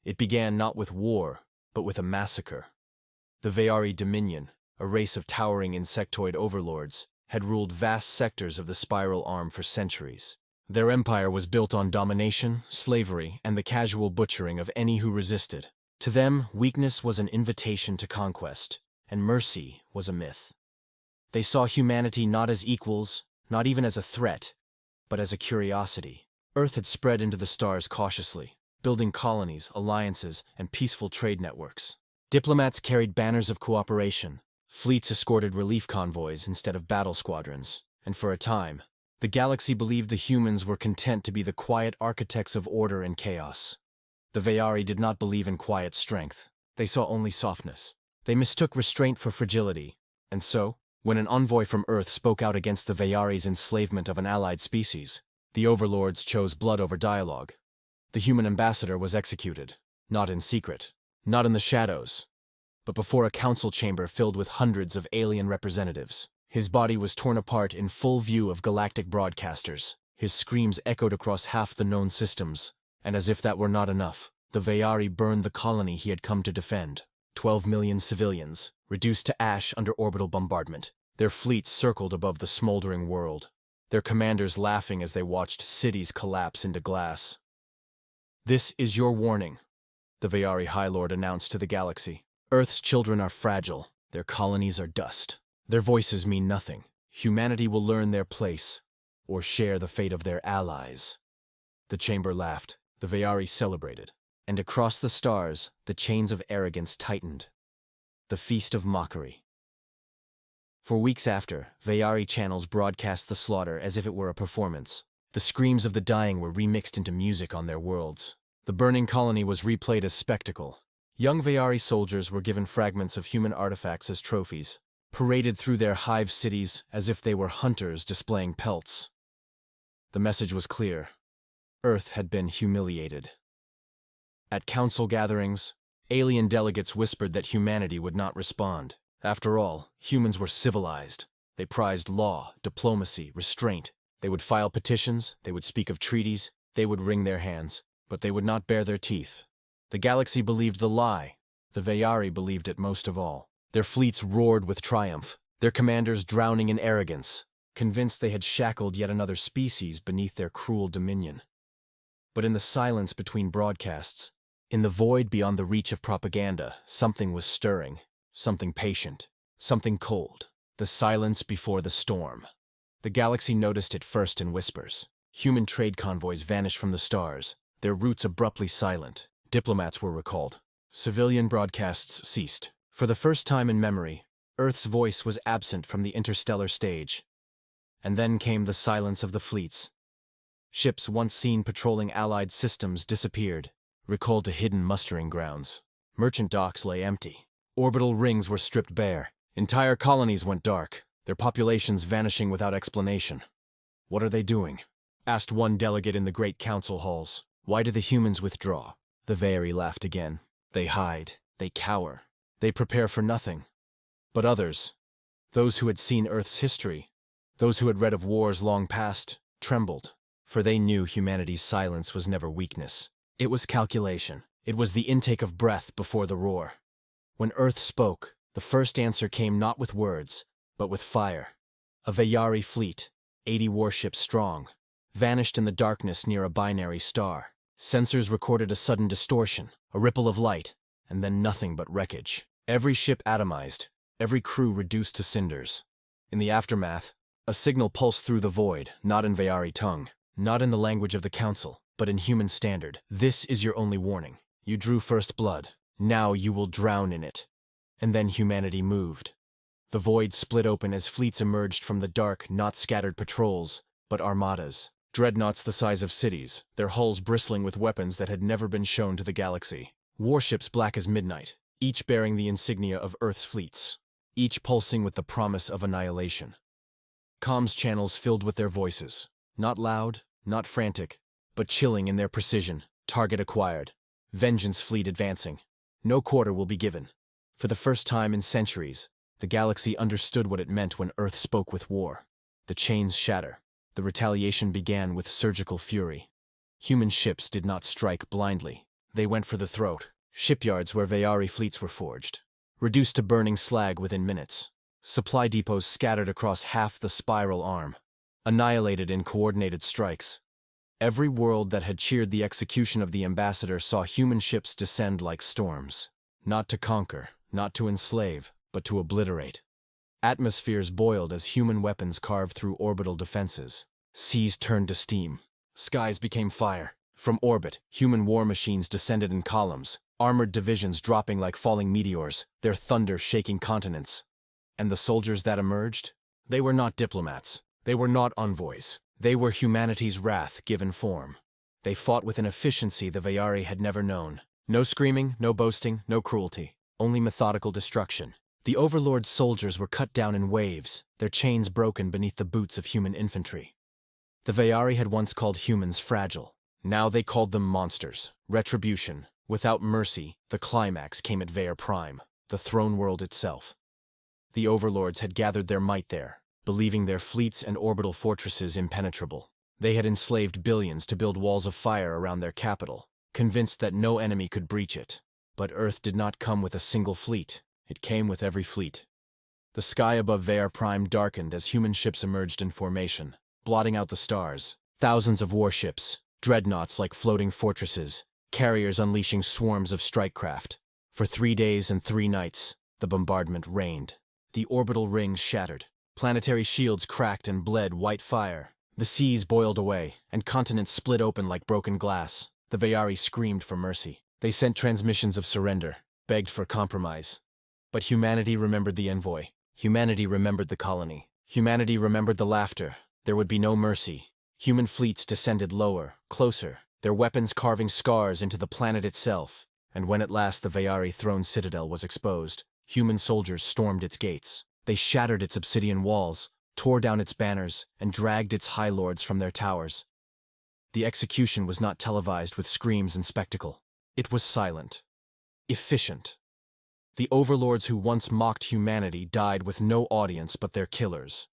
It began not with war, but with a massacre. The Veari Dominion, a race of towering insectoid overlords, had ruled vast sectors of the spiral arm for centuries. Their empire was built on domination, slavery, and the casual butchering of any who resisted. To them, weakness was an invitation to conquest, and mercy was a myth. They saw humanity not as equals, not even as a threat, but as a curiosity. Earth had spread into the stars cautiously, building colonies, alliances, and peaceful trade networks. Diplomats carried banners of cooperation, fleets escorted relief convoys instead of battle squadrons, and for a time, the galaxy believed the humans were content to be the quiet architects of order and chaos. The Veari did not believe in quiet strength. They saw only softness. They mistook restraint for fragility, and so, when an envoy from Earth spoke out against the Veari's enslavement of an allied species, the Overlords chose blood over dialogue. The human ambassador was executed, not in secret, not in the shadows, but before a council chamber filled with hundreds of alien representatives. His body was torn apart in full view of galactic broadcasters. His screams echoed across half the known systems, and as if that were not enough, the Veari burned the colony he had come to defend. 12 million civilians, reduced to ash under orbital bombardment. Their fleets circled above the smoldering world, their commanders laughing as they watched cities collapse into glass. "This is your warning," the Veari High Lord announced to the galaxy. "Earth's children are fragile. Their colonies are dust. Their voices mean nothing. Humanity will learn their place, or share the fate of their allies." The chamber laughed. The Veari celebrated. And across the stars, the chains of arrogance tightened. The feast of mockery. For weeks after, Veari channels broadcast the slaughter as if it were a performance. The screams of the dying were remixed into music on their worlds. The burning colony was replayed as spectacle. Young Veari soldiers were given fragments of human artifacts as trophies, paraded through their hive cities as if they were hunters displaying pelts. The message was clear. Earth had been humiliated. At council gatherings, alien delegates whispered that humanity would not respond. After all, humans were civilized. They prized law, diplomacy, restraint. They would file petitions, they would speak of treaties, they would wring their hands, but they would not bare their teeth. The galaxy believed the lie. The Veari believed it most of all. Their fleets roared with triumph, their commanders drowning in arrogance, convinced they had shackled yet another species beneath their cruel dominion. But in the silence between broadcasts, in the void beyond the reach of propaganda, something was stirring, something patient, something cold, the silence before the storm. The galaxy noticed it first in whispers. Human trade convoys vanished from the stars, their routes abruptly silent. Diplomats were recalled. Civilian broadcasts ceased. For the first time in memory, Earth's voice was absent from the interstellar stage. And then came the silence of the fleets. Ships once seen patrolling Allied systems disappeared, recalled to hidden mustering grounds. Merchant docks lay empty. Orbital rings were stripped bare. Entire colonies went dark, their populations vanishing without explanation. "What are they doing?" asked one delegate in the great council halls. "Why do the humans withdraw?" The Veari laughed again. "They hide, they cower, they prepare for nothing." But others, those who had seen Earth's history, those who had read of wars long past, trembled, for they knew humanity's silence was never weakness. It was calculation. It was the intake of breath before the roar. When Earth spoke, the first answer came not with words, but with fire. A Veari fleet, 80 warships strong, vanished in the darkness near a binary star. Sensors recorded a sudden distortion, a ripple of light, and then nothing but wreckage. Every ship atomized, every crew reduced to cinders. In the aftermath, a signal pulsed through the void, not in Veari tongue, not in the language of the Council, but in human standard. "This is your only warning. You drew first blood. Now you will drown in it." And then humanity moved. The void split open as fleets emerged from the dark, not scattered patrols, but armadas. Dreadnoughts the size of cities, their hulls bristling with weapons that had never been shown to the galaxy. Warships black as midnight, each bearing the insignia of Earth's fleets, each pulsing with the promise of annihilation. Comms channels filled with their voices, not loud, not frantic, but chilling in their precision. Target acquired. Vengeance fleet advancing. No quarter will be given. For the first time in centuries, the galaxy understood what it meant when Earth spoke with war. The chains shatter. The retaliation began with surgical fury. Human ships did not strike blindly. They went for the throat. Shipyards where Veyari fleets were forged, reduced to burning slag within minutes. Supply depots scattered across half the spiral arm, annihilated in coordinated strikes. Every world that had cheered the execution of the ambassador saw human ships descend like storms. Not to conquer, not to enslave, but to obliterate. Atmospheres boiled as human weapons carved through orbital defenses. Seas turned to steam. Skies became fire. From orbit, human war machines descended in columns, armored divisions dropping like falling meteors, their thunder shaking continents. And the soldiers that emerged? They were not diplomats. They were not envoys. They were humanity's wrath given form. They fought with an efficiency the Veyari had never known. No screaming, no boasting, no cruelty. Only methodical destruction. The Overlords' soldiers were cut down in waves, their chains broken beneath the boots of human infantry. The Veyari had once called humans fragile. Now they called them monsters. Retribution. Without mercy, the climax came at Veyer Prime, the throne world itself. The Overlords had gathered their might there, believing their fleets and orbital fortresses impenetrable. They had enslaved billions to build walls of fire around their capital, convinced that no enemy could breach it. But Earth did not come with a single fleet. It came with every fleet. The sky above Veyer Prime darkened as human ships emerged in formation, blotting out the stars. Thousands of warships, dreadnoughts like floating fortresses, carriers unleashing swarms of strike craft. For 3 days and 3 nights, the bombardment reigned. The orbital rings shattered. Planetary shields cracked and bled white fire. The seas boiled away, and continents split open like broken glass. The Veyari screamed for mercy. They sent transmissions of surrender, begged for compromise. But humanity remembered the envoy. Humanity remembered the colony. Humanity remembered the laughter. There would be no mercy. Human fleets descended lower, closer, their weapons carving scars into the planet itself. And when at last the Veyari throne citadel was exposed, human soldiers stormed its gates. They shattered its obsidian walls, tore down its banners, and dragged its high lords from their towers. The execution was not televised with screams and spectacle. It was silent, efficient. The overlords who once mocked humanity died with no audience but their killers.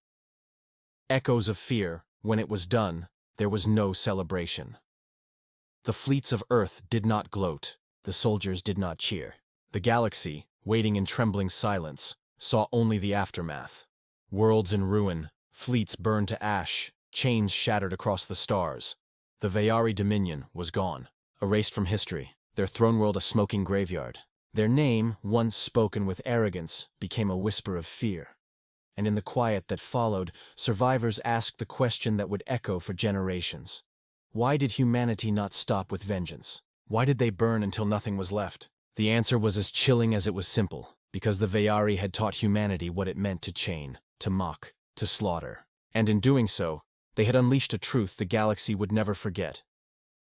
Echoes of fear. When it was done, there was no celebration. The fleets of Earth did not gloat. The soldiers did not cheer. The galaxy, waiting in trembling silence, saw only the aftermath. Worlds in ruin, fleets burned to ash, chains shattered across the stars. The Veyari dominion was gone, erased from history, their throne world a smoking graveyard. Their name, once spoken with arrogance, became a whisper of fear. And in the quiet that followed, survivors asked the question that would echo for generations. Why did humanity not stop with vengeance? Why did they burn until nothing was left? The answer was as chilling as it was simple, because the Veyari had taught humanity what it meant to chain, to mock, to slaughter. And in doing so, they had unleashed a truth the galaxy would never forget.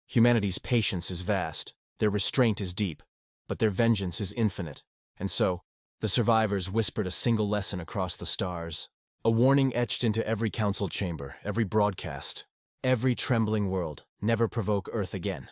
Humanity's patience is vast, their restraint is deep, but their vengeance is infinite. And so, the survivors whispered a single lesson across the stars, a warning etched into every council chamber, every broadcast, every trembling world: never provoke Earth again.